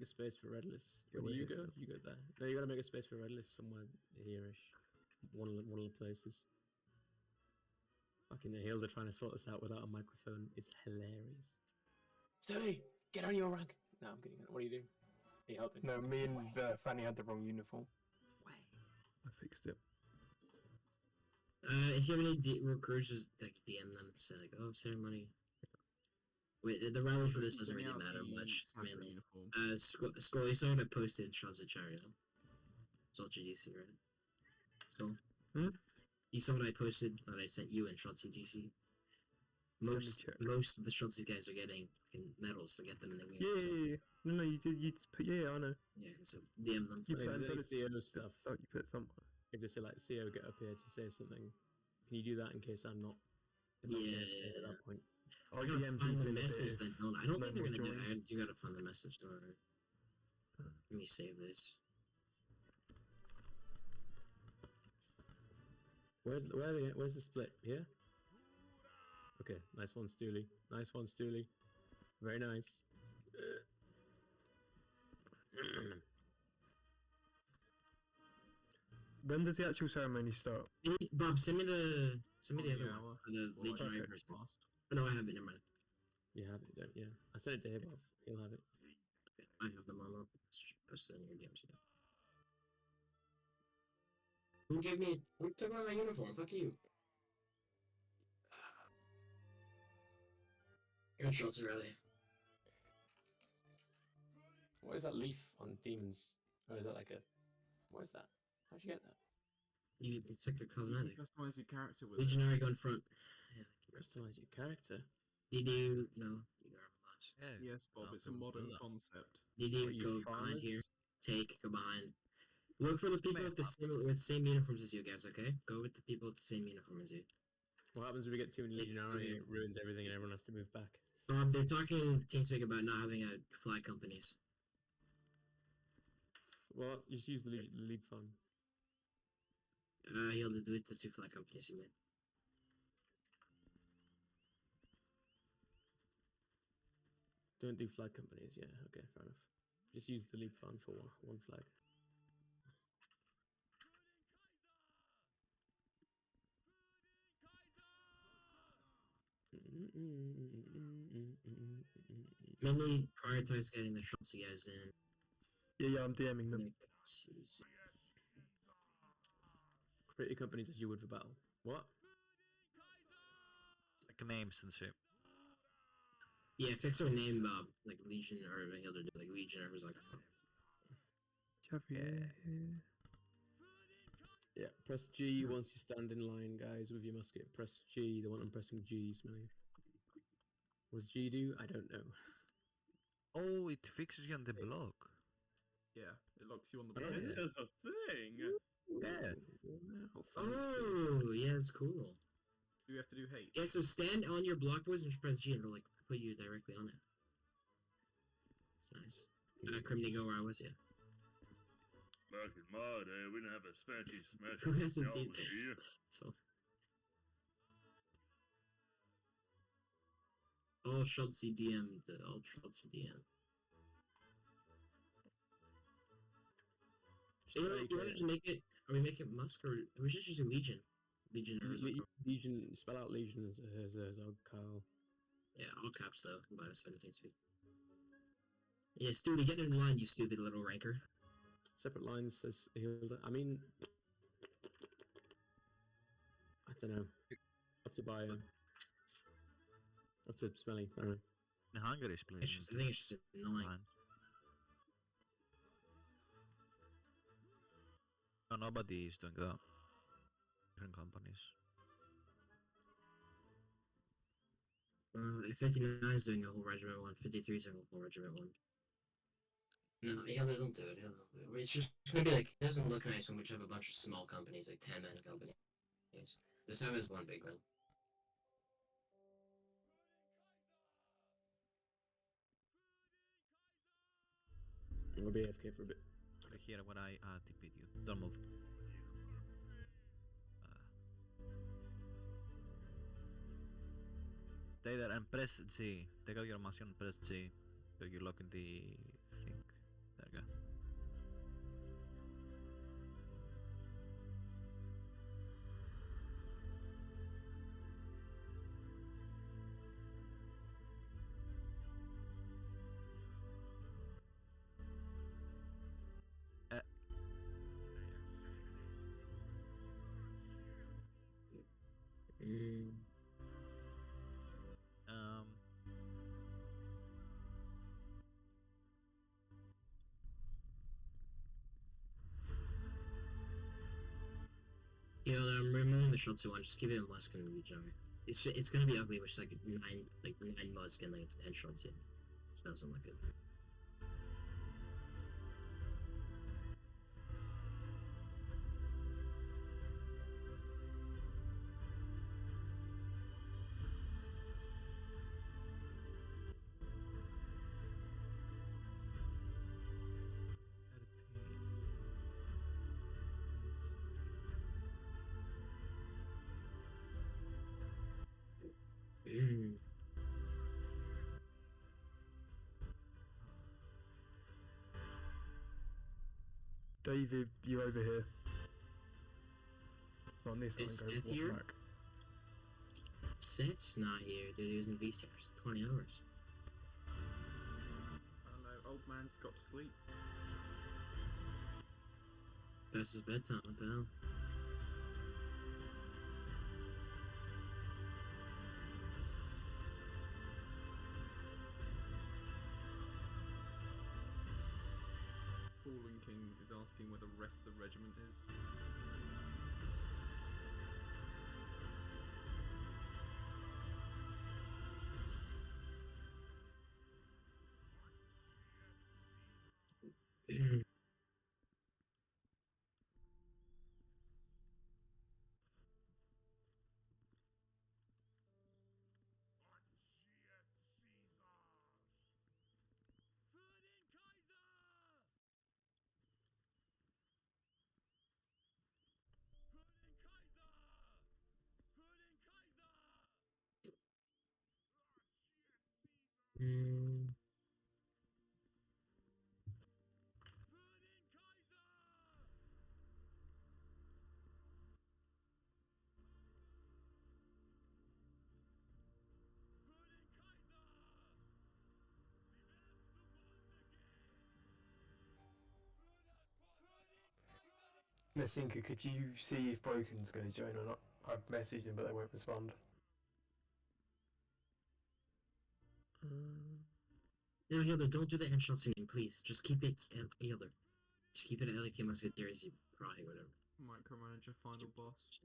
space for red list. Yeah, Where do you where go? is You go there. No, you gotta make a space for red list somewhere here-ish. One of the places. Fucking the Hilda trying to sort this out without a microphone is hilarious. Steady, get on your rank. No, I'm kidding. What are you doing? Are you helping? No, me and Fanny had the wrong uniform. I fixed it. If you have any recruits, just like DM them, say like, oh, ceremony. Wait, the rally for this doesn't really matter much. Mainly. Scully saw what I posted in shots of Chario. It's all GDC, right? So, you saw what I posted that I sent you in shots of GDC. Most of the shots you guys are getting fucking medals to get them in the game. Yeah. No, you did. You just put. Yeah, I know. Yeah, so DM them. You If put there's any CO stuff, Oh, you put somewhere. if they say like CO get up here to say something, can you do that in case I'm not? If I'm Yeah. at that point. I gotta find the message then. I don't think they're gonna do it. You gotta find the message to her. Let me save this. Where's the split? Here? Okay, nice one, Stooley. Nice one, Stooley. Very nice. When does the actual ceremony start? Bob, send me the other one for the legionary person. Oh, no, I have it. Never mind. You have it, don't you? Yeah. I sent it to him. He'll have it. Okay, I have them all up. Just post it in your DMs. Who took my uniform? Fuck you. Good shots, really. What is that leaf on demons? Or is that like a... What is that? How'd you get that? It's like a cosmetic. Customize your character with Legionary go in front. Yeah, Customize your character? Did you... No, you are lots. Yeah. Yes, Bob, it's a modern concept. Did you go behind here? Go behind. Look for the people with the same uniforms as you guys, okay? Go with the people with the same uniform as you. What happens if we get too many legionary and it ruins everything and everyone has to move back? They're talking to TeamSpeak about not having flag companies. Well, just use the league fund. He'll delete the 2 flag companies you made. Don't do flag companies, yeah, okay, fair enough. Just use the league fund for one flag. Mainly prioritize getting the shots you guys in. Yeah, I'm DMing them. Create your companies as you would for battle. What? Like names and shit. Yeah, fix our name, like Legion, or he'll do like Legion, or like. Yeah, press G once you stand in line, guys, with your musket. Press G, the one I'm pressing G, Smelly. What does G do? I don't know. Oh, it fixes you on the block. Yeah, it locks you on the Yeah. block. There's a thing. Yeah. Oh, yeah, that's cool. Do we have to do hate? Yeah, so stand on your block, boys, and press G, and it'll like put you directly on it. It's nice. Criminy, go where I was, yeah. Back in my day, we didn't have a fancy smash. Who hasn't did that? So. All shots CDM, all shots CDM. You want to just make it? Are we making Musk or we should just do Legion? Legion. Legion. Spell out Legion as Kyle. Yeah, all caps though. About 17 speed. Yeah, Stewie, get in line, you stupid little ranker. Separate lines says Hilda. I mean, I don't know. Up to Bio. Up to Smelly. I don't know. In Hungary, please. I think it's just annoying. No, nobody is doing that. Different companies. 59 is doing a whole regiment 1. 53 is doing a whole regiment 1. No, yeah, they don't do it. It's just gonna be like, it doesn't look nice when we just have a bunch of small companies, like 10-man companies. Just have as one big one. We'll be AFK for a bit. Here when I TP'd you. Don't move. Stay there and press G. Take out your mission, press G. So you lock in the thing. Mm. Um, You know, I'm removing the Shotsu one. Just keep it in Muskin and Regenerate. It's gonna be ugly, which is like nine Muskin like 10 Shotsu. Doesn't look good. Mm. David, you over here. Not on this line, Is go Seth walk here? back. Seth's not here, dude. He was in VC for 20 hours. I don't know, old man's got to sleep. It's past his bedtime. What the hell? Fallen King is asking where the rest of the regiment is. Mm. Messinka, could you see if Broken's going to join or not? I've messaged him, but they won't respond. No, Healer, don't do the headshot singing, please. Just keep it Healer. Just keep it at like Musketeers, you probably whatever. Micromanager final boss.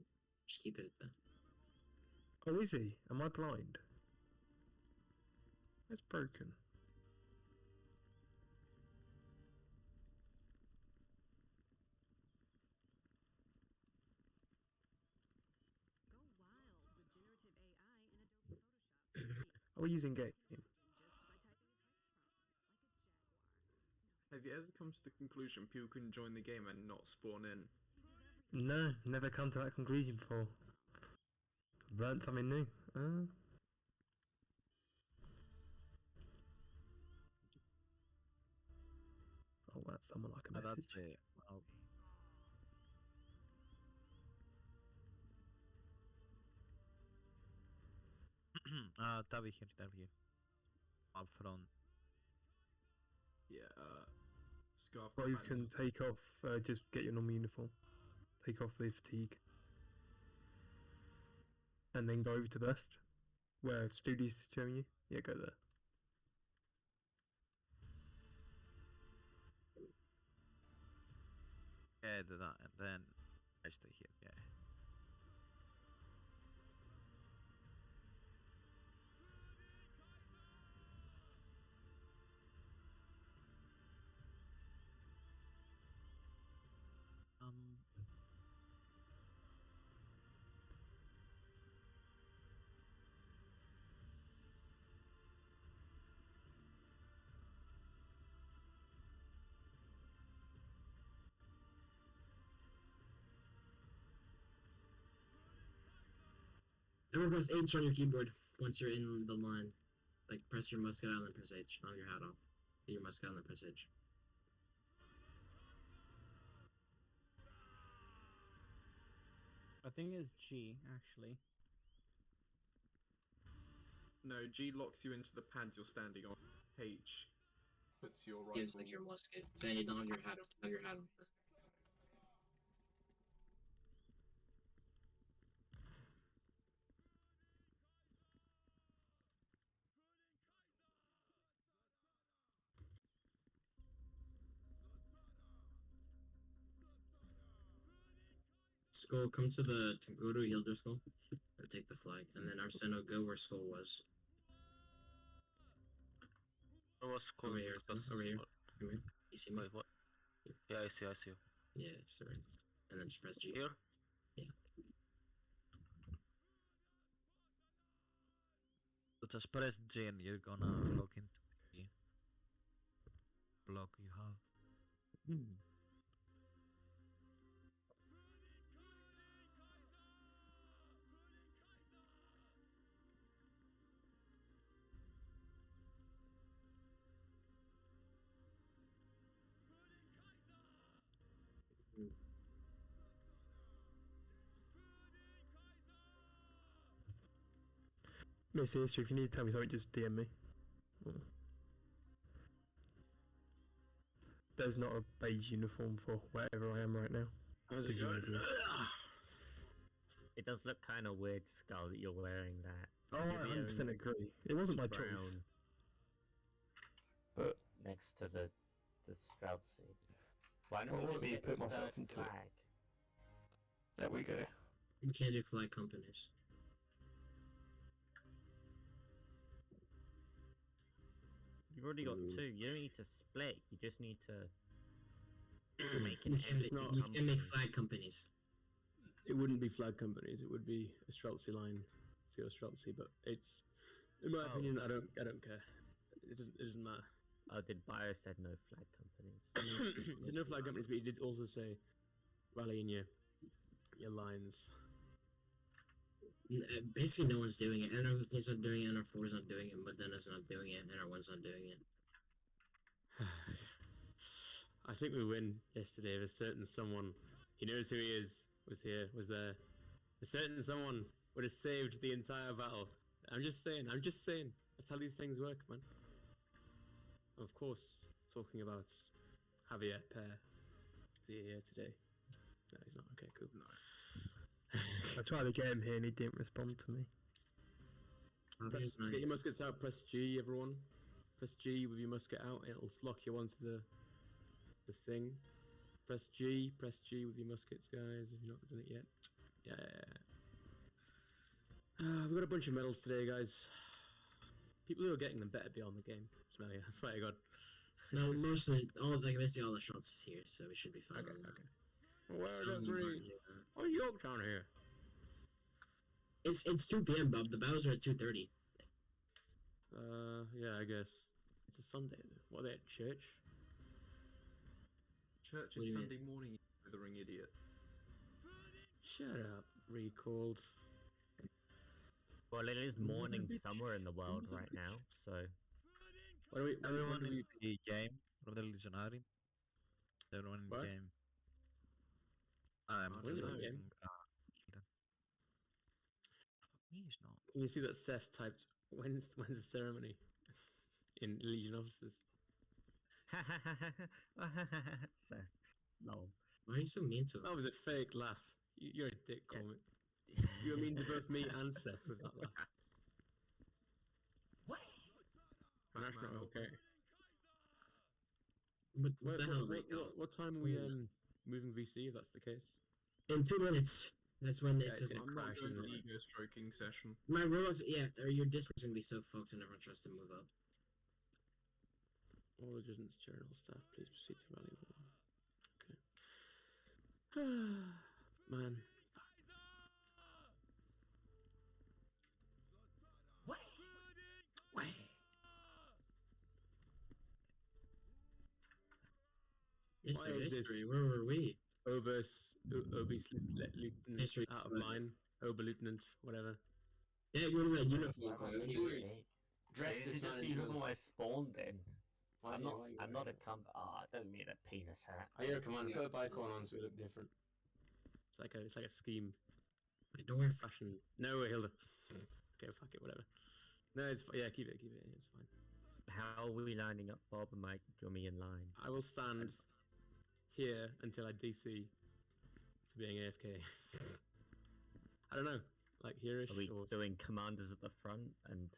Just keep it at that. Oh, is he? Am I blind? It's broken. Are we using game? Have you ever come to the conclusion people can join the game and not spawn in? No, never come to that conclusion before. Learned something new. Oh, that's someone like a that's message. it. Tavi here. Up front. Yeah, Scarf. Or you can Bandit. take off, just get your normal uniform. Take off the fatigue. And then go over to the left. Where Studios is showing you. Yeah, go there. Yeah, do that, and then I stay here. Yeah. Everyone press H on your keyboard once you're in the line. Like, press your musket down and press H on your hat off. Your musket down and press H. I think it's G, actually. No, G locks you into the pads you're standing on. H puts your rifle. Gives like your musket. Then you don't have your hat on. Have your hat on. Skull, come to go to Hilder Skull, or take the flag, and then Arseno, go where Skull was. It was cool. Over here, because- over here. Come here. You see me? Wait, what? Yeah, I see you. Yeah, sorry. And then just press G. Here? Yeah. So just press G and you're gonna log into the block you have. Miss History, if you need to tell me something, just DM me. There's not a beige uniform for wherever I am right now. How's it going? It does look kind of weird, Skull, that you're wearing that. Oh, I 100% agree. It wasn't my choice. Brown But next to the Stroud seat. Why Well, don't let we me just put get the myself third into it. flag? there we go. You can't do flag companies. You've already got two. You don't need to split. You just need to make You an can't, It's not- you can't make flag companies. It wouldn't be flag companies. It would be a Streltsy line for your Streltsy, but it's, in my opinion, I don't care. It doesn't matter. Oh, did Bio said no flag companies? There's no flag companies, but he did also say rally in your lines. Basically, no one's doing it. NR3's not doing it, NR4's not doing it, but then it's not doing it, NR1's not doing it. I think we win yesterday if a certain someone, he knows who he is, was there. A certain someone would have saved the entire battle. I'm just saying, that's how these things work, man. Of course, talking about Javier Pear. Is he here today? No, he's not. Okay, cool. I tried to get him here and he didn't respond to me. Get your muskets out, press G, everyone. Press G with your musket out, it'll lock you onto the thing. Press G with your muskets, guys, if you've not done it yet. Yeah. We've got a bunch of medals today, guys. People who are getting them better be on the game. Smelly, I swear to God. No, mostly, basically all the shots is here, so we should be fine. Okay. Where Some the aren't green? here. Oh, Yorktown here. It's 2 p.m., Bob. The battles are at 2:30. Yeah, I guess. It's a Sunday. What, are they at church? Church What do is you Sunday morning, you withering idiot. Shut up, recalled. Well, it is morning somewhere in the world right now, so What do we, Everyone when do in we, the game from the Legionary. Everyone in What? the game. I'm What is just that game? watching. He's not. Can you see that Seth typed, when's the ceremony? In Legion officers. so lol. Why are you so mean to him? That was a fake laugh. You're a dick, Yeah. Comet. You were mean to both me and Seth with that laugh. That's not okay. But what the hell, What time are we moving VC if that's the case? In 2 minutes. That's when Yeah, it it's says gonna I'm not crash, doing isn't the it? ego stroking session. my Roblox. Yeah, or your Discord's gonna be so fucked and everyone tries to move up. All Legends Journal staff, please proceed to rally one. Okay. Man. Fuck. History, is this- history. Where were we? Obus Lieutenant History. out of line. Oberlieutenant, whatever. Yeah, go to that uniform. Dress this man in uniform blue. I spawned in. Why I'm you- not. why you I'm not a wearing I don't mean a penis hat. Oh yeah, come on, put a bicon on so we look different. It's like a scheme. Wait, don't wear Fashion. No, Hilda. Okay, fuck it, whatever. No, it's yeah, keep it, it's fine. How are we lining up, Bob and Mike? Draw me in line. I will stand here until I DC for being AFK. I don't know, like here-ish, Are we or doing commanders at the front and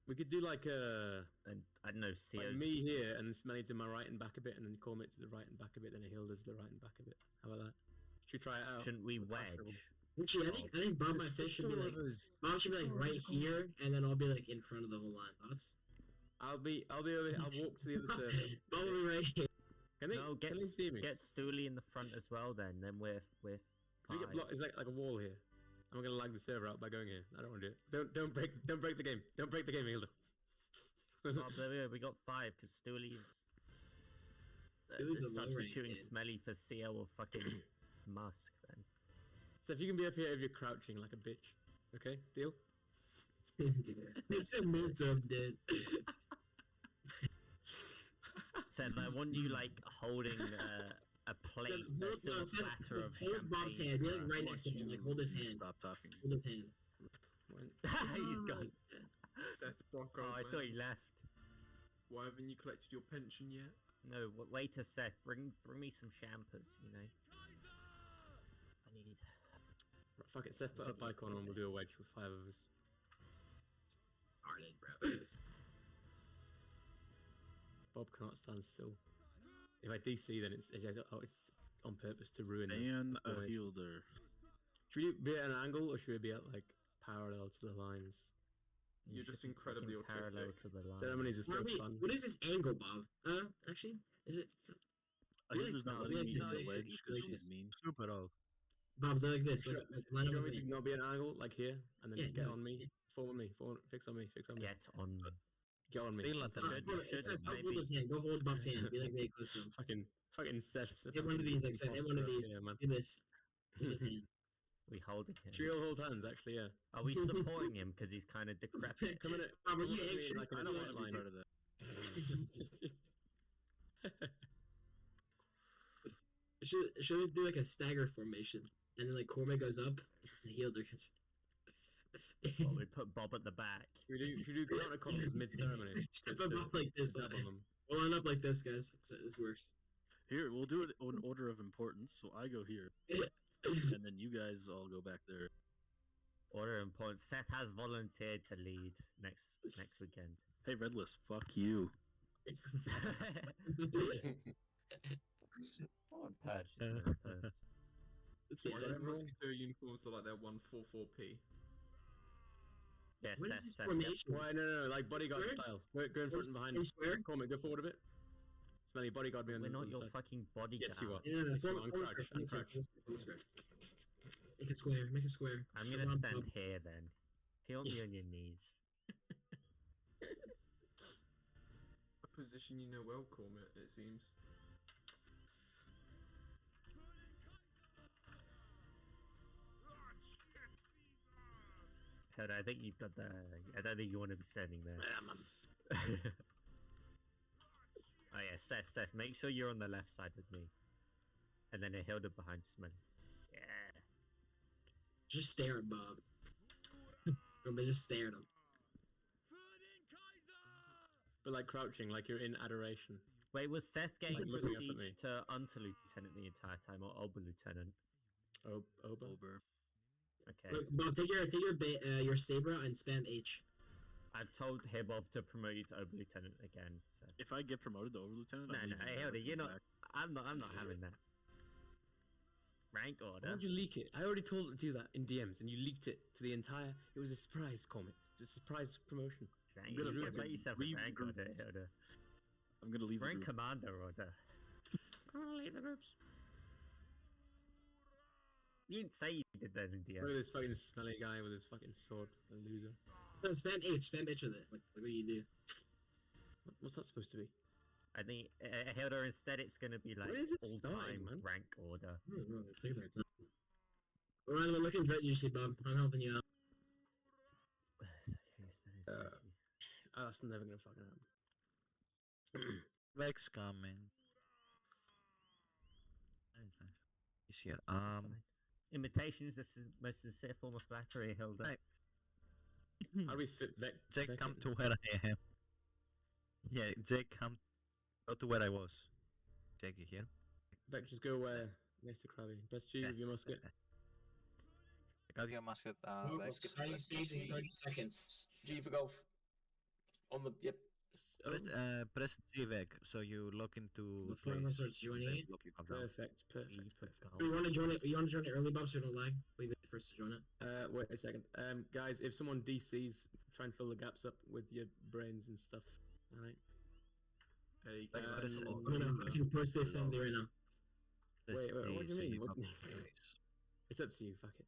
we could do like a I don't know, like COs? me here and Smelly to my right and back a bit, and then Cormit to the right and back a bit, then a Hilda to the right and back a bit. How about that? Should we try it out? Shouldn't we We're wedge? comfortable. Actually, I think Bob my fish should be like Bob should be like right here, and then I'll be like in front of the whole line. Thoughts? I'll walk to the other server. Bob will be right here. Can they? No, get Can they see me? get Stooley in the front as well. Then we're Do we get five. blocked? Is like a wall here? I'm gonna lag the server out by going here. I don't want to do it. Don't break the game. Don't break the game, Hilda. Oh, there we got 5 because Stooley's Stooley's a low rank substituting kid. Smelly for CO or fucking Musk. Then So if you can be up here if you're crouching like a bitch, okay? Deal. It's a move to him, dude. Said I want you like holding a plate, a silver platter of hold Bob's champagne hand. Be for like right next to him. Like hold his hand. Stop talking. Hold his hand. He's gone. Seth Brock, Oh, I thought he left. why haven't you collected your pension yet? No, wait a sec. Bring me some champers. You know. I need. Right, fuck it. Seth put a bike on and we'll do a wedge with 5 of us. Harded, bro. Bob cannot stand still. If I DC, then it's on purpose to ruin the And a formation. healer. Should we be at an angle or should we be at like parallel to the lines? You're should just be incredibly fucking parallel autistic. to the line. Ceremonies are so Wait, fun. what is this angle, Bob? Actually, is it? A healer's not no, letting me no, use the it's wedge because equal. she's mean. Super off. Bob, do like this. Sure. Like, Do line you up want me with to me. not be at an angle like here and then Yeah, get no, on me? yeah. Form on me. Fix on me. Fix on me. Get on. Get on me. Still at the Fantastic. mid. You It's should like, Bob, maybe. hold his hand. Go hold Bob's hand. Be like very close to him. Fucking Seth. Get one of these, like, Seth, get one of these. Yeah, man. Do this. Do this hand. We holding him. Should we all hold hands? Actually, yeah. Are we supporting him because he's kind of decrepit? Come in. Bob, are come you on, anxious? like I an don't want to be outline. part of that. Should we do like a stagger formation? And then like Cormac goes up, the healer goes. Well, we put Bob at the back. Should we do counter combat mid ceremony? Step up like this. Dab on them. We'll line up like this, guys. So this works. Here, we'll do it in order of importance. So I go here, and then you guys all go back there. Order and points. Seth has volunteered to lead next weekend. Hey, Redless, fuck you. Purge. Why don't musketeer uniforms are like they're 144p? Yeah, What is Seth, this Seth, formation? Why? No, like bodyguard Square? style. Go in front and behind. Square? Cormac, go forward a bit. Smelly, bodyguard me on We're the not other your side. fucking bodyguard. Yes, you are. Yeah, Yes, you form- are. form Uncrouch, square, form square, uncrouch. form square. Make a square. Make a square. I'm gonna Bob, stand Bob. here then. Feel me on your knees. A position you know well, Cormac, it seems. But I think you've got the. I don't think you want to be standing there. Oh yeah, Seth, make sure you're on the left side with me. And then a Hilda behind Smelly. Yeah. Just stare at Bob. Everybody just stare at him. But like crouching, like you're in adoration. Wait, was Seth getting Like looking up at prestige to Under Lieutenant the entire time or Ober Lieutenant? Ober. Over. Okay. Look, Bob, take your saber out and spam H. I've told Hibov to promote you to Ober Lieutenant again. So. If I get promoted to Overlieutenant, No, I'm no, leaving hey, the Hilda, you're not. back. I'm not having that. Rank Why order. would you leak it? I already told it to do that in DMs, and you leaked it to the entire. It was a surprise comment. It was a surprise promotion. Rank, gonna you fucking let yourself a leave rank the order, group. Hilda. I'm gonna leave the Rank group. commander order. I'll leave the groups. You didn't say you did that in Look DM. at this fucking smelly guy with his fucking sword. A loser. No, spam H with it. Like what do you do? What's that supposed to be? I think Hilda, instead it's gonna be like Where is it all starting, time man? rank order. Take their time. Alright, we're looking good, you see, Bob. I'm helping you out. That's never gonna fucking happen. Vex coming. He's here. Imitation is the most sincere form of flattery, Hilda. Right. How do we fit Vec? Jake, Vec come in? to where I am. Yeah, Jake, go to where I was. Jake, you here? Vec, just go next to Krabby. Best G with your musket. I got your musket. Starting stage in 30 seconds. G for golf. On the Press CVEC so you log into The phone place. starts joining and it. then lock your computer. Perfect, perfect, perfect. You want to join it? You want to join it early, Bob, so you don't lag? Wait first to join it. Wait a second. Guys, if someone DCs, try and fill the gaps up with your brains and stuff. All right. Hey, Like, can press No, I can post this assembly right now. Press Wait, D what do you so mean? log What- into place. It's up to you. Fuck it.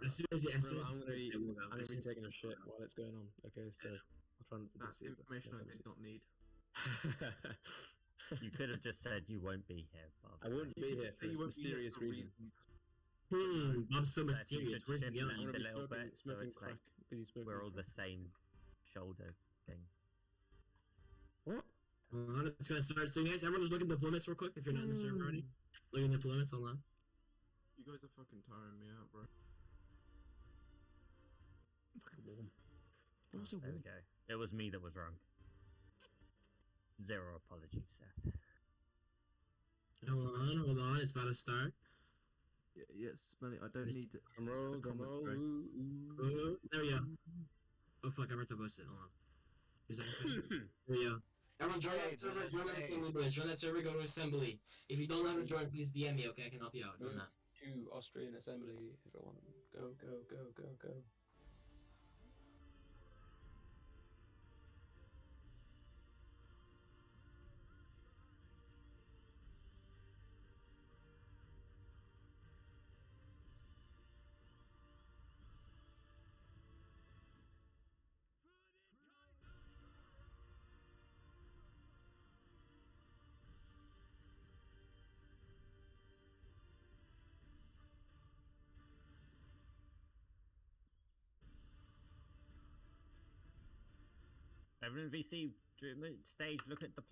As soon as I'm gonna it's be, it will go. I'm As gonna be soon- taking a shit while it's going on. Okay, so I'll try not to That's DC. but information no I did promises. not need. You could have just said you won't be here, Bob. I won't You be could here just for say you won't be here mysterious for reasons. Bob's so So if you mysterious. should Where's he shift going? I'm left gonna be a little smoking, bit, so smoking it's crack. like Busy smoking we're all the crack. same shoulder thing. What? It's gonna start. So, guys, everyone just look at deployments real quick if you're not in the server already. Look at deployments online. You guys are fucking tiring me out, bro. Fucking warm. Why was it There we warm? go. It was me that was wrong. Zero apologies, Seth. Hold on. It's about to start. Yeah, yes, Smelly, I don't need to. Drum roll, a drum comment, roll. bro. Ooh, ooh. Oh, there we go. Oh fuck! I meant to post it. Hold on. Here's that. There we go. Everyone join that server. Join that assembly, boys. Join that server. Go to assembly. If you don't know how to join, please DM me. Okay, I can help you out. Join Move that. to Austrian assembly, everyone. Go, go, go, go, go. Everyone VC stage, look at the.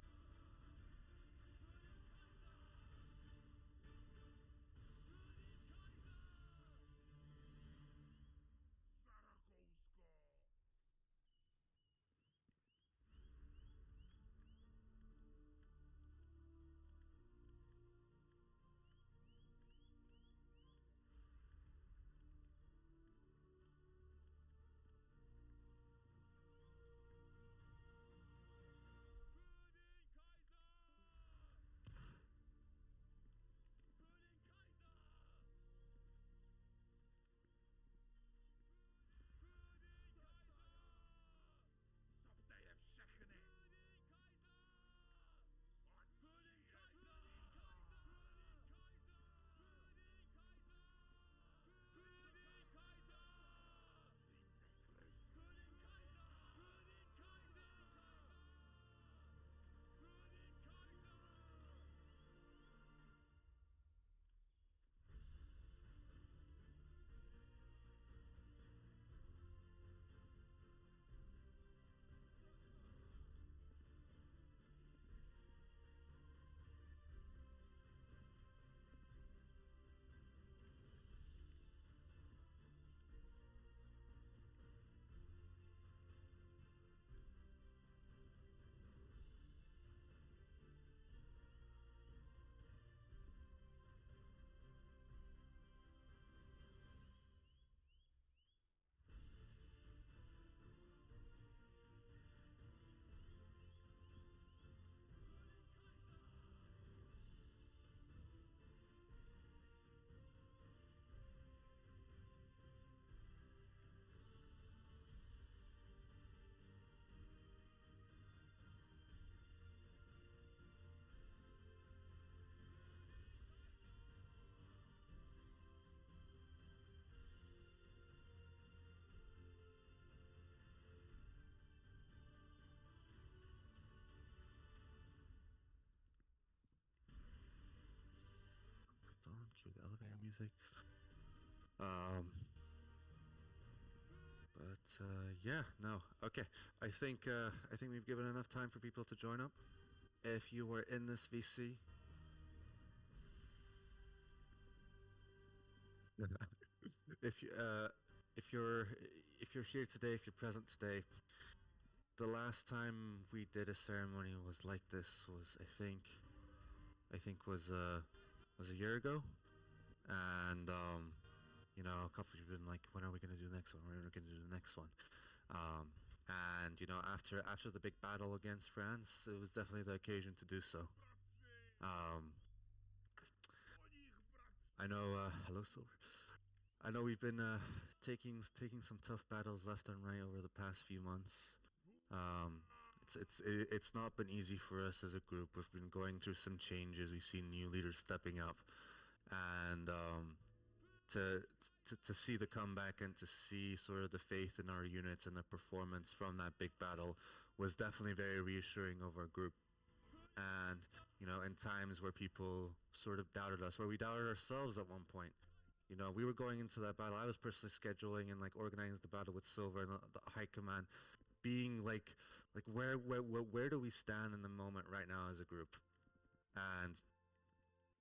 On cue the elevator music. Yeah, no. Okay. I think we've given enough time for people to join up. If you were in this VC, if you if you're here today, if you're present today, the last time we did a ceremony was like this was I think was a year ago, and you know, a couple of you have been like, when are we going to do the next one? When are we going to do the next one? And and after the big battle against France, it was definitely the occasion to do so. I know. Hello, Silver. I know we've been taking some tough battles left and right over the past few months. It's not been easy for us as a group. We've been going through some changes. We've seen new leaders stepping up, and to see the comeback and to see sort of the faith in our units and the performance from that big battle was definitely very reassuring of our group. And in times where people sort of doubted us, where we doubted ourselves at one point, we were going into that battle. I was personally scheduling and organizing the battle with Silver and the High Command, being like where do we stand in the moment right now as a group? And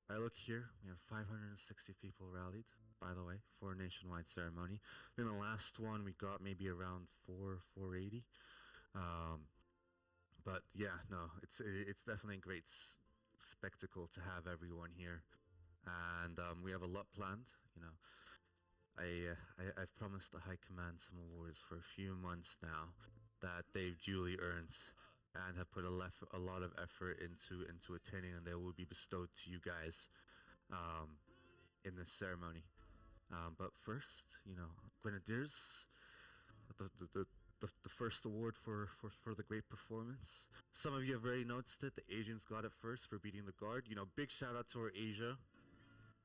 I look here, we have 560 people rallied, by the way, for a nationwide ceremony. Then the last one we got maybe around 480. But yeah, no, it's definitely a great spectacle to have everyone here, and we have a lot planned. I've promised the High Command some awards for a few months now that they've duly earned and have put a lot of effort into attaining, and they will be bestowed to you guys in this ceremony. But first, Grenadiers, the first award for the great performance. Some of you have already noticed it. The Asians got it first for beating the guard. Big shout out to our Asia.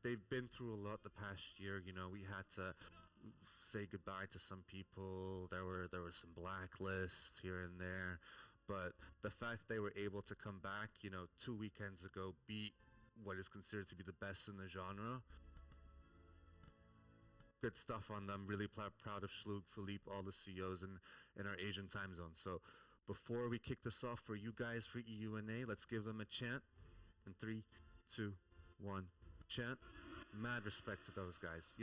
They've been through a lot the past year. We had to say goodbye to some people. There were some blacklists here and there, but the fact that they were able to come back, 2 weekends ago, beat what is considered to be the best in the genre. Good stuff on them. Really proud of Schlug, Philippe, all the CEOs in our Asian time zone. So before we kick this off for you guys for EUNA, let's give them a chant. In 3, 2, 1, chant. Mad respect to those guys.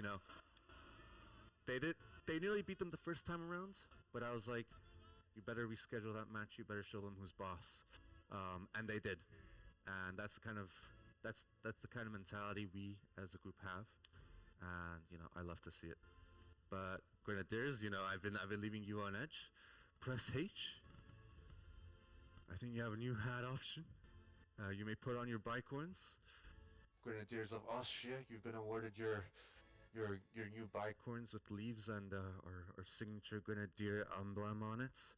They nearly beat them the first time around, but I was like, you better reschedule that match. You better show them who's boss. And they did. And that's the kind of mentality we as a group have. And I love to see it. But Grenadiers, I've been leaving you on edge. Press H. I think you have a new hat option. You may put on your bicorns. Grenadiers of Austria, you've been awarded your new bicorns with leaves and our signature Grenadier emblem on it.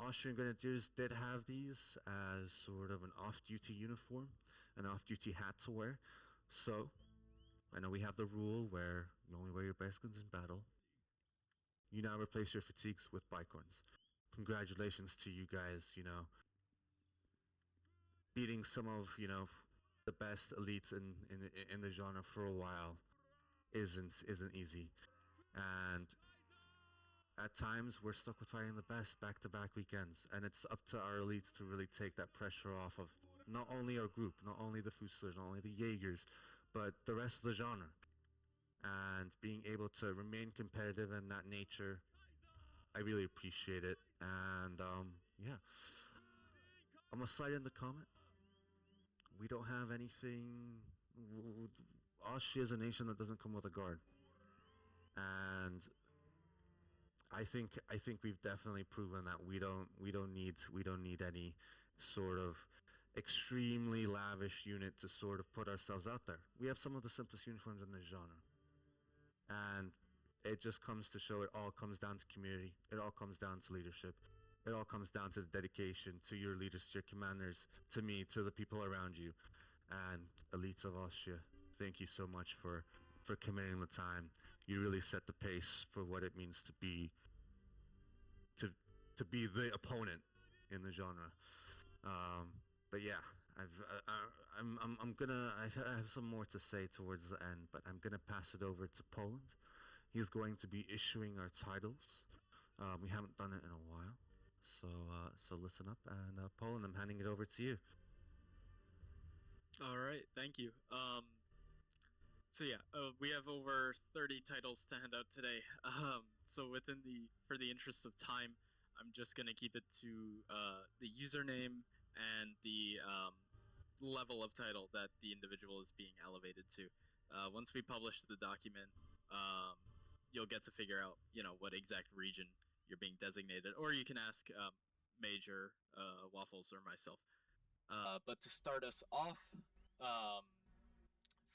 Austrian Grenadiers did have these as sort of an off-duty uniform, an off-duty hat to wear. So I know we have the rule where you only wear your bicorns in battle. You now replace your fatigues with bicorns. Congratulations to you guys, beating some of, the best elites in the genre for a while isn't easy. And at times we're stuck with fighting the best back-to-back weekends, and it's up to our elites to really take that pressure off of not only our group, not only the Fusiliers, not only the Jaegers, but the rest of the genre. And being able to remain competitive in that nature, I really appreciate it. And yeah, I'm gonna slide in the comment. We don't have anything. Austria is a nation that doesn't come with a guard, and I think we've definitely proven that we don't need any sort of extremely lavish unit to sort of put ourselves out there. We have some of the simplest uniforms in this genre, and it just comes to show it all comes down to community. It all comes down to leadership. It all comes down to the dedication to your leaders, to your commanders, to me, to the people around you. And elites of Austria, thank you so much for committing the time. You really set the pace for what it means to be the opponent in the genre. But yeah, I have some more to say towards the end, but I'm gonna pass it over to Poland. He's going to be issuing our titles. We haven't done it in a while. So listen up, and Poland, I'm handing it over to you. All right, thank you. So yeah, we have over 30 titles to hand out today. So for the interest of time, I'm just gonna keep it to the username and the level of title that the individual is being elevated to. Once we publish the document, you'll get to figure out, what exact region you're being designated, or you can ask Major Waffles or myself. But to start us off,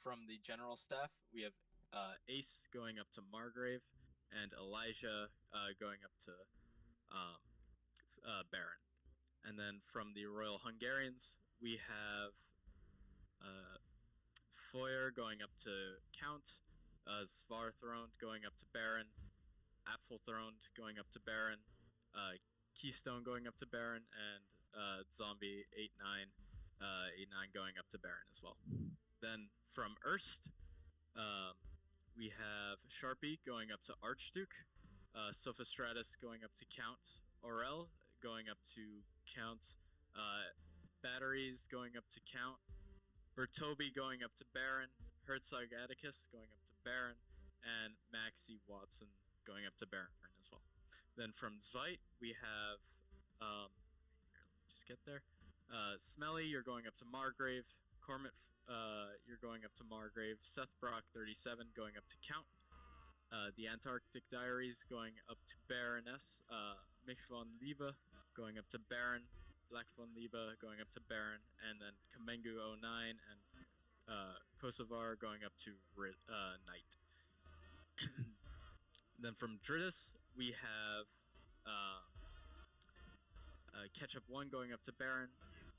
from the general staff, we have Ace going up to Margrave, and Elijah going up to Baron. And then from the Royal Hungarians, we have Foyer going up to Count, Svarthroned going up to Baron, Apfelthroned going up to Baron, Keystone going up to Baron, and Zombie 8-9, 8-9 going up to Baron as well. Then from Erst, we have Sharpie going up to Archduke, Sophistratus going up to Count, Aurel going up to Count, Batteries going up to Count, Bertobi going up to Baron, Herzog Atticus going up to Baron, and Maxie Watson going up to Baron as well. Then from Zweit, we have, here, let me just get there. Smelly, you're going up to Margrave. Cormit, you're going up to Margrave. Seth Brock, 37, going up to Count. The Antarctic Diaries going up to Baroness. Mich von Liebe going up to Baron. Black von Liebe going up to Baron. And then Kamengu 09 and Kosovar going up to Knight. Then from Dritus, we have Ketchup 1 going up to Baron,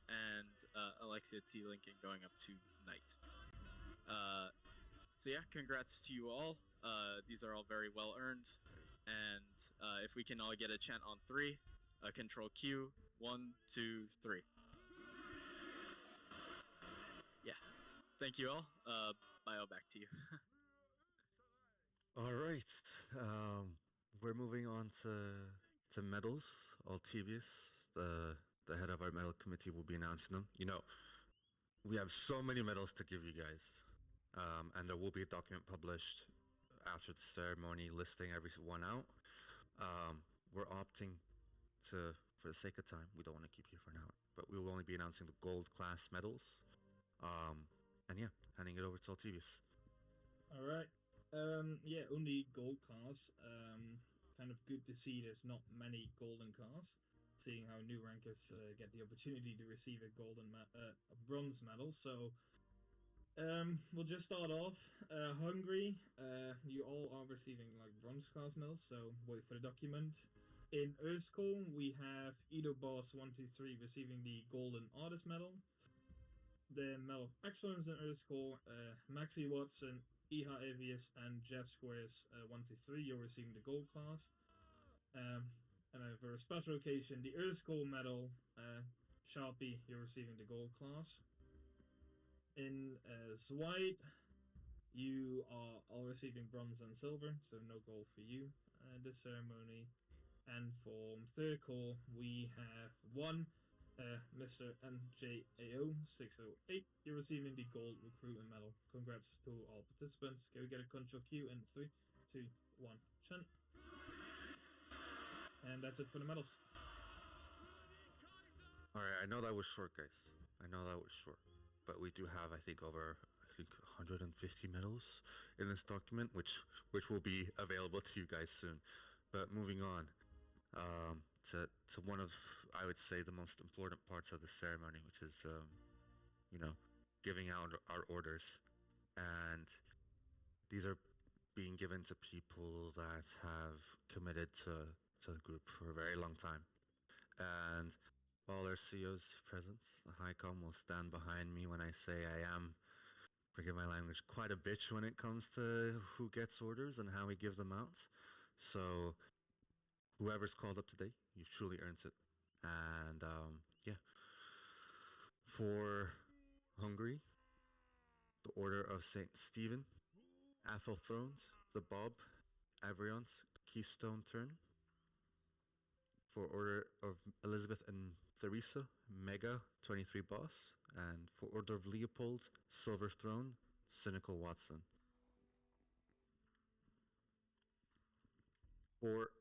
and Alexia T. Lincoln going up to Knight. So yeah, congrats to you all. These are all very well earned, and if we can all get a chant on 3, control Q, 1, 2, 3. Yeah, thank you all. Bio, back to you. All right. We're moving on to medals. Altivius, the head of our medal committee, will be announcing them. You know, we have so many medals to give you guys, and there will be a document published after the ceremony listing every one out. We're opting to, for the sake of time, we don't want to keep you for now, but we will only be announcing the gold class medals. And yeah, handing it over to Altivius. All right. Yeah, only gold cars. Kind of good to see there's not many golden cars, seeing how new rankers get the opportunity to receive a bronze medal. So we'll just start off. Hungary, you all are receiving like bronze cars medals, so wait for the document. In Earthschool, we have Edo Boss 123 receiving the golden artist medal. The Medal of Excellence in Earthschool, Maxie Watson, Iha Avius, and Jeff Squares 123, you're receiving the gold class. And for a special occasion, the Earthschool medal, Sharpie, you're receiving the gold class. In Zweit, you are all receiving bronze and silver, so no gold for you this ceremony. And for third call, we have one Mr. NJAO 608. You're receiving the gold recruitment medal. Congrats to all participants. Can we get a control Q in 3, 2, 1, chant. And that's it for the medals. Alright, I know that was short, guys. I know that was short. But we do have, I think, 150 medals in this document, which will be available to you guys soon. But moving on, to one of, I would say, the most important parts of the ceremony, which is, you know, giving out our orders. And these are being given to people that have committed to the group for a very long time. And all our CEOs present, the HiCom will stand behind me when I say I am, forgive my language, quite a bitch when it comes to who gets orders and how we give them out. So whoever's called up today, you've truly earned it. And yeah, for Hungary, the Order of Saint Stephen, Athelthroned, the Bob, Avriont, Keystone Turn. For Order of Elizabeth and Theresa, Mega 23 Boss. And for Order of Leopold, Silver Throne, Cynical Watson. For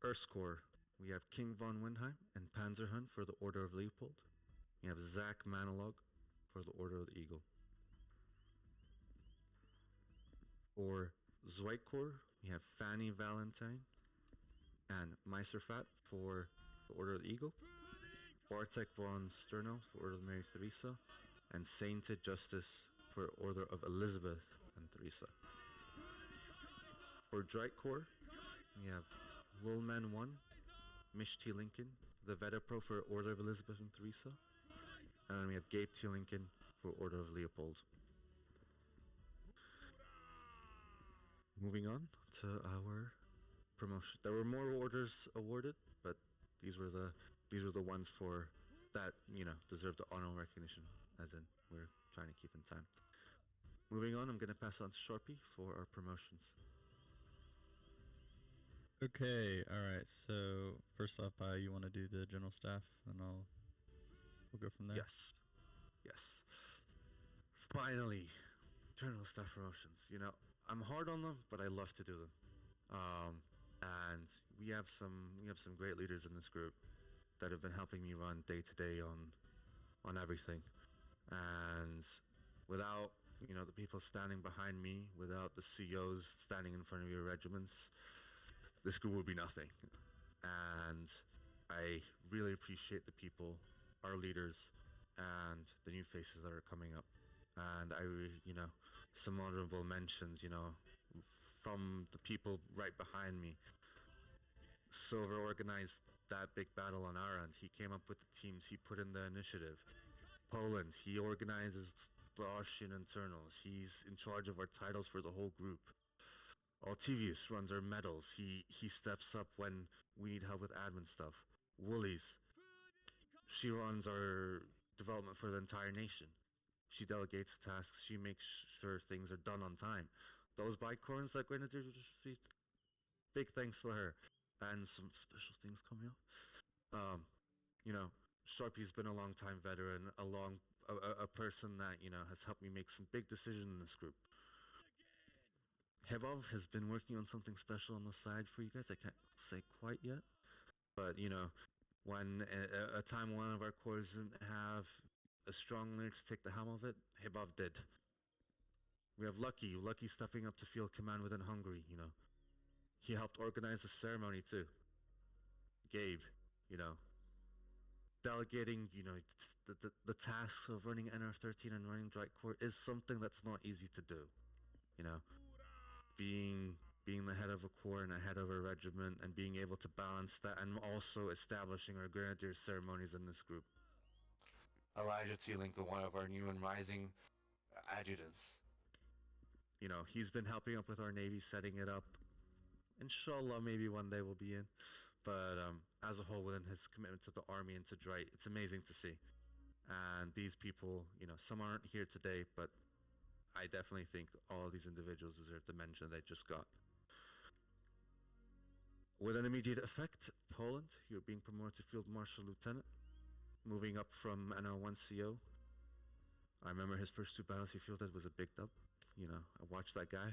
Erskor, we have King von Windheim and Panzerhund for the Order of Leopold. We have Zach Manalog for the Order of the Eagle. For Zweitkor, we have Fanny Valentine and Meiserfat for the Order of the Eagle, Bartek von Sterno for Order of Mary Theresa, and Sainted Justice for Order of Elizabeth and Theresa. For Drite Corps, we have Lulman 1, Mish T. Lincoln, the Veta Pro for Order of Elizabeth and Theresa, and then we have Gabe T. Lincoln for Order of Leopold. Moving on to our promotion. There were more orders awarded, but these were the ones for that, deserve the honor and recognition, as in we're trying to keep in time. Moving on, I'm going to pass on to Sharpie for our promotions. Okay, alright, so first off, you want to do the general staff, and we'll go from there? Yes. Finally, general staff promotions. I'm hard on them, but I love to do them. And we have some great leaders in this group that have been helping me run day to day on everything. And without the people standing behind me, without the CEOs standing in front of your regiments, this group would be nothing. And I really appreciate the people, our leaders, and the new faces that are coming up. And some honorable mentions, from the people right behind me. Silver organized that big battle on our end. He came up with the teams, he put in the initiative. Poland, he organizes the Austrian internals. He's in charge of our titles for the whole group. Altivius runs our medals. He steps up when we need help with admin stuff. Woolies, she runs our development for the entire nation. She delegates tasks. She makes sure things are done on time. Those bicorns that Grenadier, big thanks to her. And some special things coming up. Sharpie's been a long time veteran, a person that has helped me make some big decisions in this group. Hebov has been working on something special on the side for you guys. I can't say quite yet, but when a time one of our corps didn't have a strong leader to take the helm of it, Hebov did. We have Lucky stepping up to field command within Hungary. He helped organize the ceremony too. Gabe, delegating, the tasks of running NR13 and running Drite Corps is something that's not easy to do. Being the head of a corps and a head of a regiment and being able to balance that and also establishing our grenadier ceremonies in this group. Elijah T. Lincoln, one of our new and rising adjutants. He's been helping up with our Navy, setting it up. Inshallah, maybe one day we'll be in. But as a whole, within his commitment to the Army and to Drite, it's amazing to see. And these people, some aren't here today, but I definitely think all of these individuals deserve the mention they just got. With an immediate effect, Poland, you're being promoted to Field Marshal Lieutenant, moving up from NL1 CO. I remember his first two battles he fielded was a big dub. I watched that guy,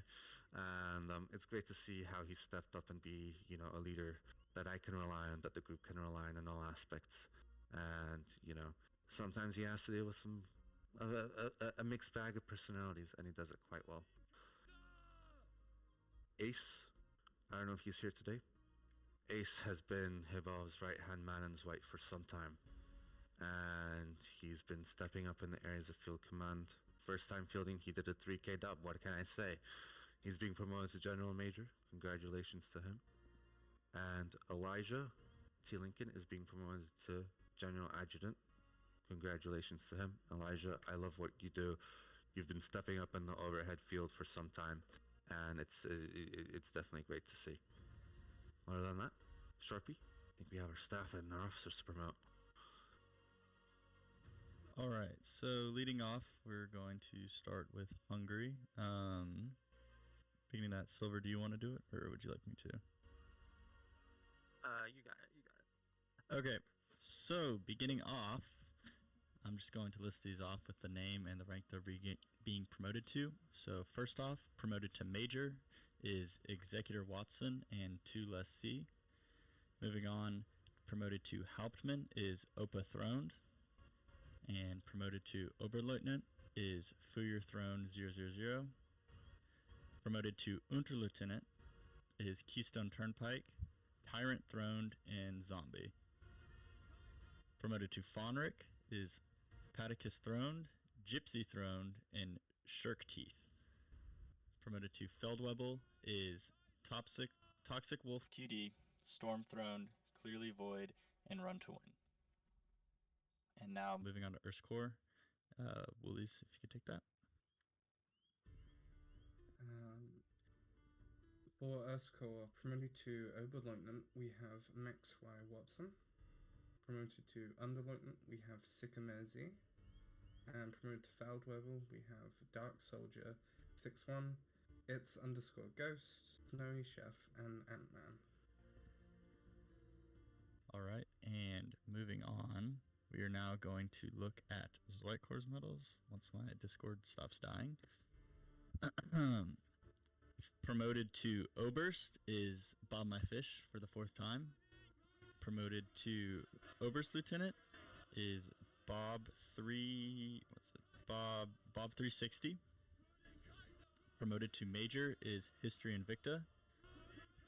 and it's great to see how he stepped up and be, a leader that I can rely on, that the group can rely on in all aspects. And, sometimes he has to deal with a mixed bag of personalities, and he does it quite well. Ace, I don't know if he's here today. Ace has been Hibov's right-hand man in white for some time, and he's been stepping up in the areas of field command. First time fielding, he did a 3K dub. What can I say? He's being promoted to General Major. Congratulations to him. And Elijah T. Lincoln is being promoted to General Adjutant. Congratulations to him. Elijah, I love what you do. You've been stepping up in the overhead field for some time, and it's definitely great to see. Other than that, Sharpie, I think we have our staff and our officers to promote. Alright, so leading off, we're going to start with Hungary. Beginning that, Silver, do you want to do it, or would you like me to? You got it. Okay, so beginning off, I'm just going to list these off with the name and the rank they're being promoted to. So first off, promoted to Major is Executor Watson and 2 less C. Moving on, promoted to Hauptmann is Opa Throned. And promoted to Oberleutnant is Fuyer Throne 000. Promoted to Unterlieutenant is Keystone Turnpike, Tyrant Throned and Zombie. Promoted to Fonric is Paticus Throned, Gypsy Throned, and Shirk Teeth. Promoted to Feldwebel is Toxic Wolf QD, Storm Throned, Clearly Void, and Run to Win. And now moving on to Urskor. Woolies, if you could take that. For Urskor, promoted to Oberleutnant, we have Max Y. Watson. Promoted to Underleutnant, we have Sycamerzi. And promoted to Feldwebel, we have Dark Soldier 6-1, It's _ Ghost, Snowy Chef, and Ant-Man. Alright, and moving on, we are now going to look at Zoikor's medals once my Discord stops dying. Promoted to Oberst is Bob My Fish for the 4th time. Promoted to Oberst Lieutenant is Bob 360. Promoted to Major is History Invicta.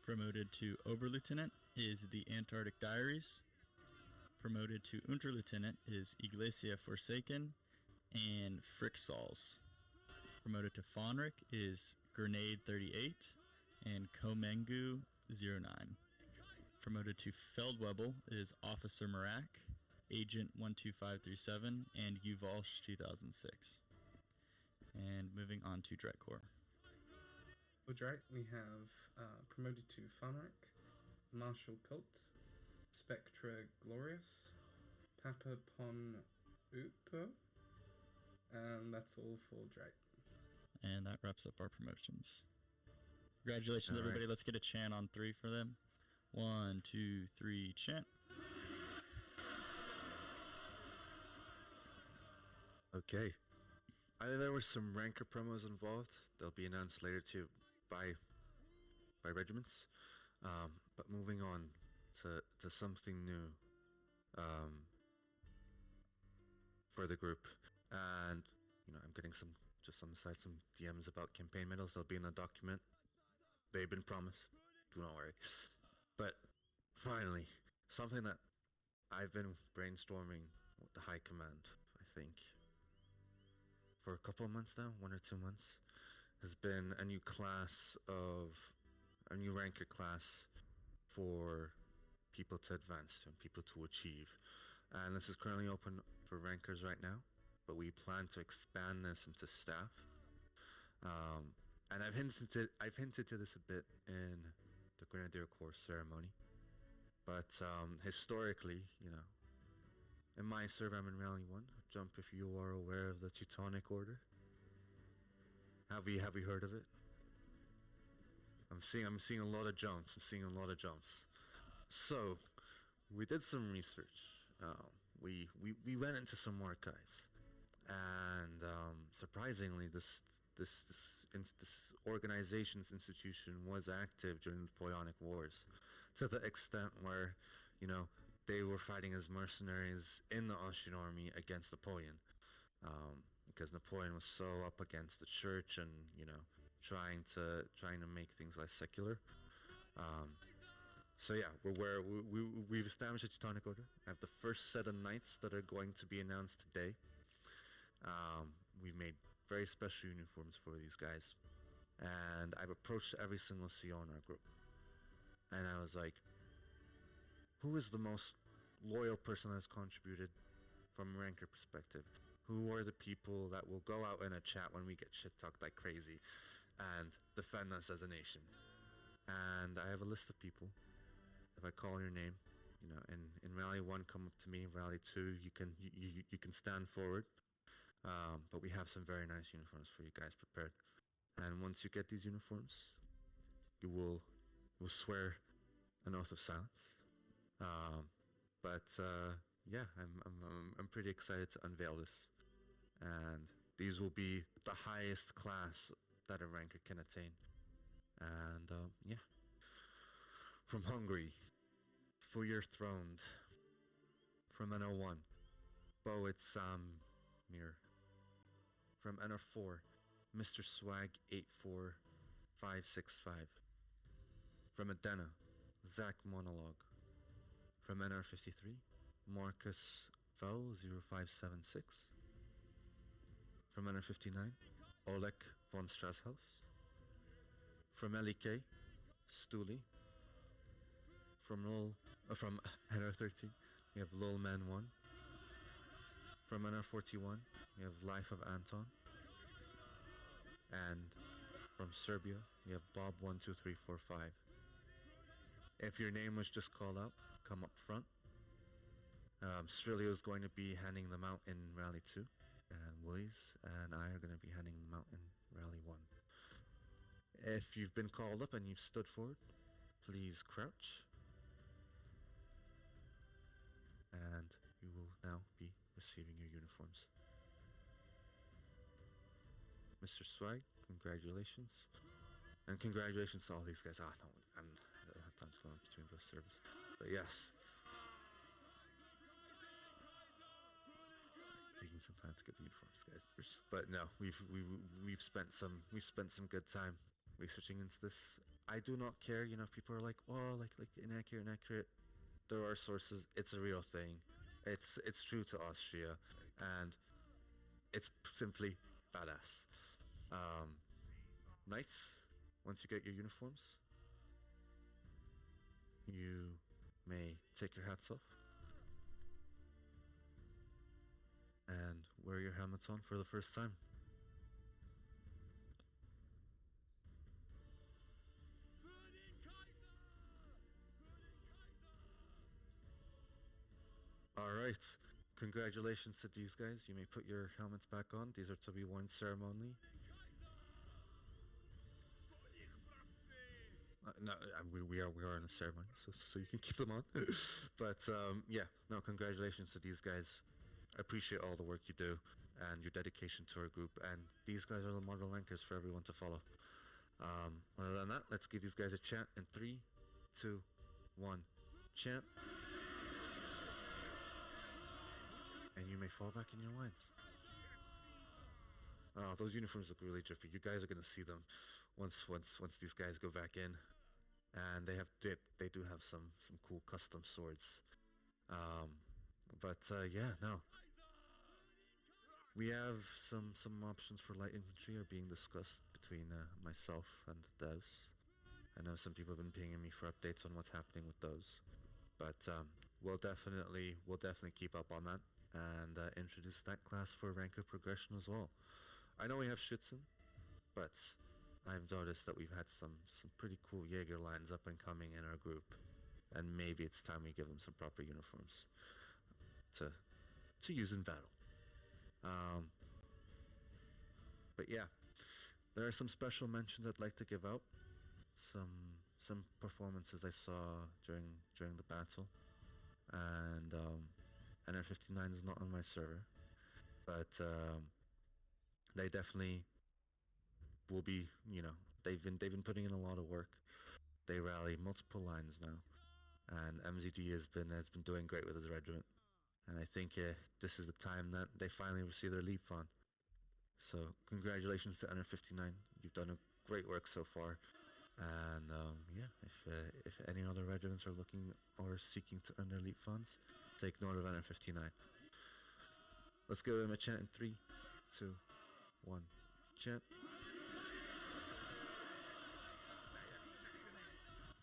Promoted to Oberlieutenant is The Antarctic Diaries. Promoted to Unterlieutenant is Iglesia Forsaken and Frixals. Promoted to Fonric is Grenade 38 and Komengu 09. Promoted to Feldwebel is Officer Marak, Agent 12537, and Uvalsh 2006. And moving on to Dreadcore. For Drake, we have promoted to Fonric, Marshall Cult, Spectra Glorious, Papa Pon Upo, and that's all for Drake. And that wraps up our promotions. Congratulations, everybody. Let's get a chant on 3 for them. 1, 2, 3, chant. Okay. I think there were some ranker promos involved. They'll be announced later too by regiments. But moving on to something new for the group. And I'm getting some just on the side some DMs about campaign medals. They'll be in the document. They've been promised. Do not worry. But finally, something that I've been brainstorming with the High Command, I think, for a couple of months now, 1 or 2 months, has been a new ranker class for people to advance to and people to achieve. And this is currently open for rankers right now, but we plan to expand this into staff. And I've hinted to this a bit in the Grenadier Corps ceremony, but historically, in my serve, I'm in Rally 1. Jump if you are aware of the Teutonic Order. Have we heard of it? I'm seeing a lot of jumps. So, we did some research. We went into some archives, and surprisingly, this organization's institution was active during the Napoleonic Wars, to the extent where, they were fighting as mercenaries in the Austrian army against Napoleon, because Napoleon was so up against the church and trying to make things less secular. So yeah, we've established a Teutonic Order. I have the first set of knights that are going to be announced today. We've made very special uniforms for these guys, and I've approached every single CO in our group, and I was like, who is the most loyal person that's contributed from a ranker perspective? Who are the people that will go out in a chat when we get shit talked like crazy and defend us as a nation? And I have a list of people. If I call your name, in Rally 1, come up to me. Rally 2, you can stand forward. But we have some very nice uniforms for you guys prepared. And once you get these uniforms, you will swear an oath of silence. Yeah, I'm pretty excited to unveil this, and these will be the highest class that a ranker can attain. And yeah, from Hungary, Fuyr Throned. From NO1, Boet Samir. From NR4, Mr. Swag 84565. From Adena, Zach Monologue. From NR53, Marcus Fowl 0576. From NR59, Oleg von Strasshaus. From LEK, Stooley. From NR13, we have Lolman1. From NR41, we have Life of Anton. And from Serbia, we have Bob12345. If your name was just called out, come up front. Strilio is going to be handing them out in Rally 2, and Willies and I are going to be handing them out in Rally 1. If you've been called up and you've stood forward, please crouch. And you will now be receiving your uniforms. Mr. Swag, congratulations. And congratulations to all these guys. No, I don't have time to go in between those servers. But yes. Taking some time to get the uniforms, guys. But no, we've spent some good time researching into this. I do not care, if people are like, oh, like inaccurate. There are sources. It's a real thing. It's true to Austria, and it's simply badass. Nice. Once you get your uniforms, you may take your hats off and wear your helmets on for the first time. Alright, congratulations to these guys. You may put your helmets back on. These are to be worn ceremonially. No, we are in a ceremony, so you can keep them on. But yeah, no, congratulations to these guys. I appreciate all the work you do and your dedication to our group. And these guys are the model rankers for everyone to follow. Other than that, let's give these guys a chant in 3, 2, 1, chant. And you may fall back in your lines. Oh, those uniforms look really jiffy. You guys are gonna see them once these guys go back in. And they do have some cool custom swords. But yeah, no. We have some options for light infantry are being discussed between myself and the devs. I know some people have been pinging me for updates on what's happening with those. But we'll definitely keep up on that and introduce that class for rank of progression as well. I know we have Schützen, but I've noticed that we've had some pretty cool Jaeger lines up and coming in our group, and maybe it's time we give them some proper uniforms to use in battle. But yeah, there are some special mentions I'd like to give out. Some performances I saw during the battle, and NR59 is not on my server, but they definitely will be. They've been putting in a lot of work. They rally multiple lines now, and MZD has been doing great with his regiment. And I think this is the time that they finally receive their leap on. So congratulations to NR59. You've done a great work so far. And yeah, if any other regiments are looking or seeking to earn their leap funds, take note of NR59. Let's give them a chant in 3, 2, 1, chant.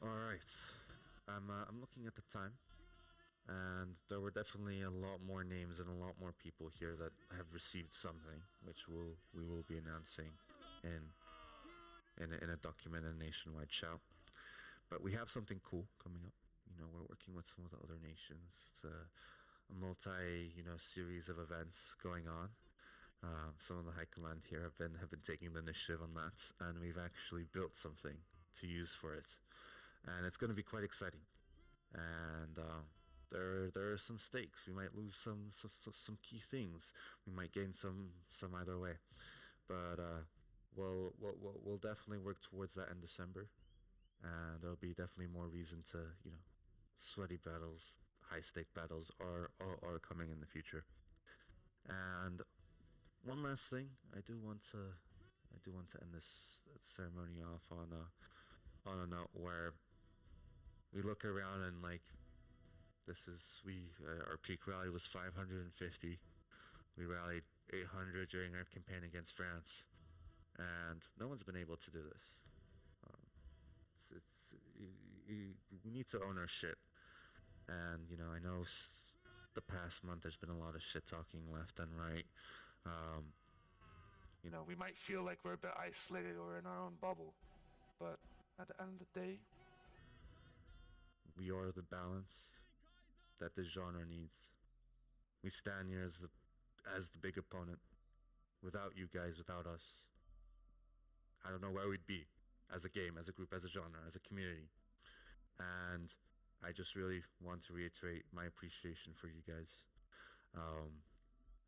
Alright, I'm looking at the time, and there were definitely a lot more names and a lot more people here that have received something, which we will be announcing in a document and nationwide shout. But we have something cool coming up. We're working with some of the other nations. It's a multi series of events going on. Some of the high command here have been taking the initiative on that, and we've actually built something to use for it. And it's going to be quite exciting. And there are some stakes. We might lose some key things. We might gain some either way. But we'll definitely work towards that in December. And there'll be definitely more reason to sweaty battles, high stake battles are coming in the future. And one last thing, I do want to end this ceremony off on a note where we look around and like, this is our peak rally was 550. We rallied 800 during our campaign against France, and no one's been able to do this. We need to own our shit. And I know the past month there's been a lot of shit talking left and right. We might feel like we're a bit isolated or in our own bubble, but at the end of the day, we are the balance that the genre needs. We stand here as the big opponent. Without you guys, without us, I don't know where we'd be as a game, as a group, as a genre, as a community. And I just really want to reiterate my appreciation for you guys.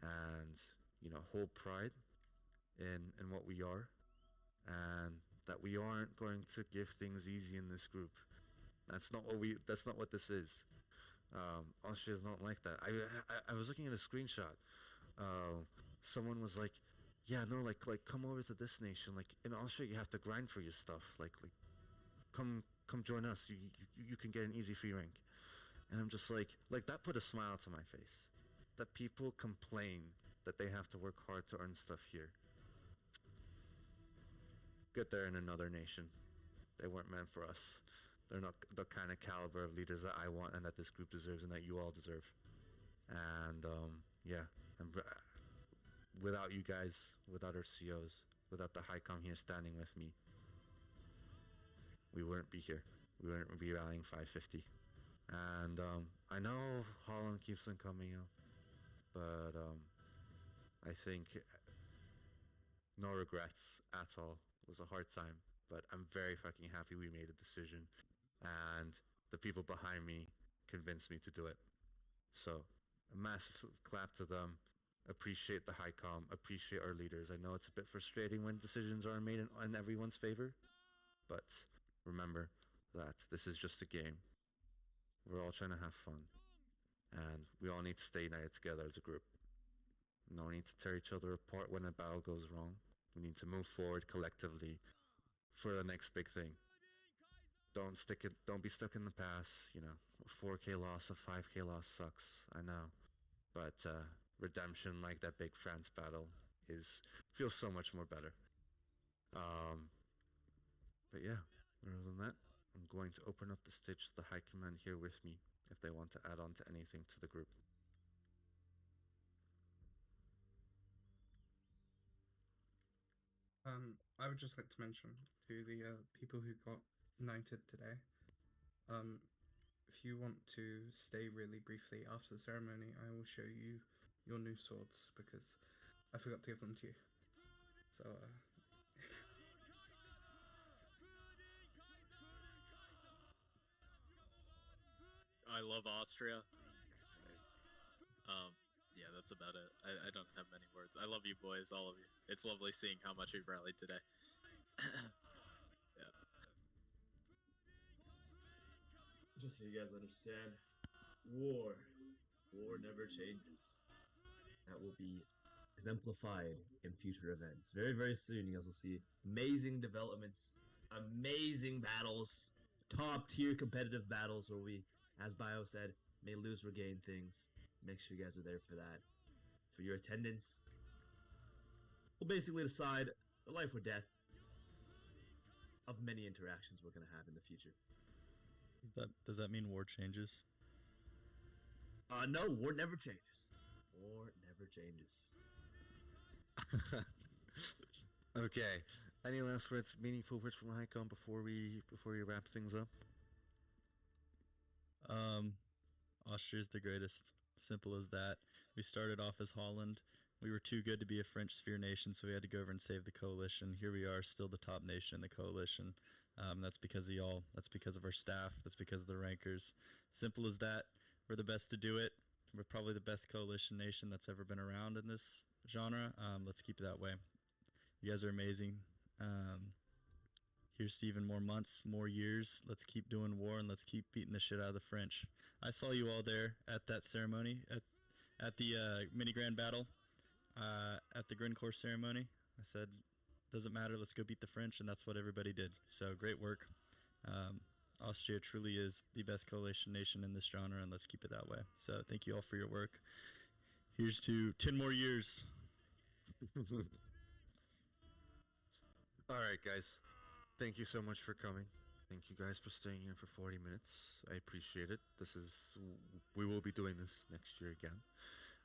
And hold pride in what we are, and that we aren't going to give things easy in this group. That's not what this is. Austria's not like that. I was looking at a screenshot. Someone was like, yeah, no, like come over to this nation. Like in Austria, you have to grind for your stuff. Like come join us. You can get an easy free rank. And I'm just like that put a smile to my face. That people complain that they have to work hard to earn stuff here. Good, they're in another nation. They weren't meant for us. They're not the kind of caliber of leaders that I want and that this group deserves and that you all deserve. And without you guys, without our COs, without the HiCom here standing with me, we wouldn't be here. We wouldn't be rallying 550. And I know Holland keeps on coming up, but I think no regrets at all. It was a hard time, but I'm very fucking happy we made a decision, and the people behind me convinced me to do it. So a massive clap to them. Appreciate the HiCom, appreciate our leaders. I know it's a bit frustrating when decisions are made in everyone's favor, but remember that this is just a game. We're all trying to have fun, and we all need to stay united together as a group. No need to tear each other apart when a battle goes wrong. We need to move forward collectively for the next big thing. Don't be stuck in the past. A 4K loss, a 5K loss sucks, I know. But redemption like that big France battle feels so much more better. But yeah, other than that, I'm going to open up the stage to the High Command here with me if they want to add on to anything to the group. I would just like to mention to the people who got knighted today, if you want to stay really briefly after the ceremony, I will show you your new swords, because I forgot to give them to you. So, I love Austria. Yeah, that's about it. I don't have many words. I love you boys, all of you. It's lovely seeing how much we've rallied today. Yeah. Just so you guys understand, war never changes. That will be exemplified in future events. Very, very soon, you guys will see amazing developments, amazing battles, top tier competitive battles where we, as Bio said, may lose or gain things. Make sure you guys are there for that. For your attendance, we'll basically decide the life or death of many interactions we're going to have in the future. Does that mean war changes? No, war never changes. War never changes. Okay. Any last words, meaningful words from HiCom before we wrap things up? Austria's the greatest. Simple as that. We started off as Holland. We were too good to be a French sphere nation, so we had to go over and save the coalition. Here we are, still the top nation in the coalition. That's because of y'all. That's because of our staff. That's because of the rankers. Simple as that. We're the best to do it. We're probably the best coalition nation that's ever been around in this genre. Let's keep it that way. You guys are amazing. Here's to even more months, more years. Let's keep doing war and let's keep beating the shit out of the French. I saw you all there at that ceremony, at the mini grand battle, at the Grincourt ceremony. I said, doesn't matter, let's go beat the French, and that's what everybody did. So great work. Austria truly is the best coalition nation in this genre, and let's keep it that way. So thank you all for your work. Here's to 10 more years. All right, guys. Thank you so much for coming. Thank you guys for staying here for 40 minutes. I appreciate it. We will be doing this next year again.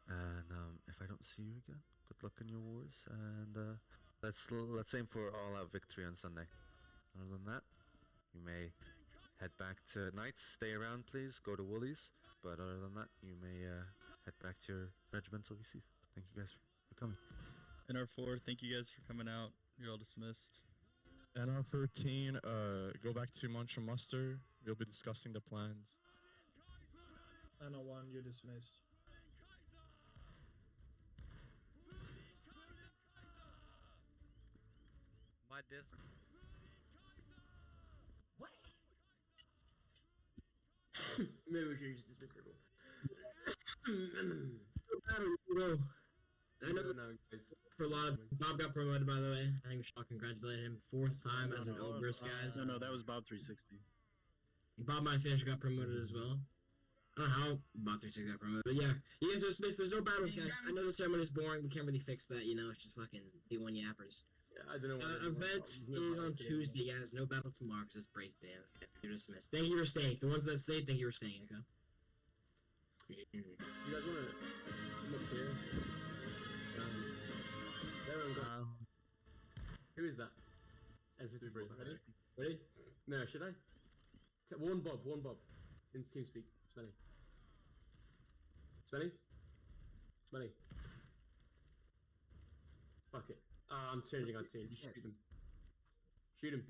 And if I don't see you again, good luck in your wars. And let's aim for all-out victory on Sunday. Other than that, you may head back to Knights. Stay around, please. Go to Woolies. But other than that, you may head back to your regimental VCs. Thank you guys for coming. NR4, thank you guys for coming out. You're all dismissed. NR13, go back to Munch and Muster. We'll be discussing the plans. NR1, you're dismissed. My disc. Maybe we should just dismiss everyone. I know for a lot of Bob got promoted, by the way. I think we should all congratulate him. 4th time as an Elbrus, guys. No, that was Bob 360. Bob My Fish got promoted as well. I don't know how Bob 360 got promoted, but yeah, you guys are dismissed. There's no battles, guys. I know the ceremony is boring. We can't really fix that, you know. It's just fucking B1 yappers. Yeah, I don't know. Event is on Tuesday, guys. No battle tomorrow because it's break day. Okay, you're dismissed. Thank you for staying. The ones that stayed, thank you for staying. Okay. You guys want to come up here? Who is that? Ready? Ready? No, should I? One Bob. In TeamSpeak. Smelly. Smelly. Fuck it. I'm changing on team. You shoot them. Shoot him.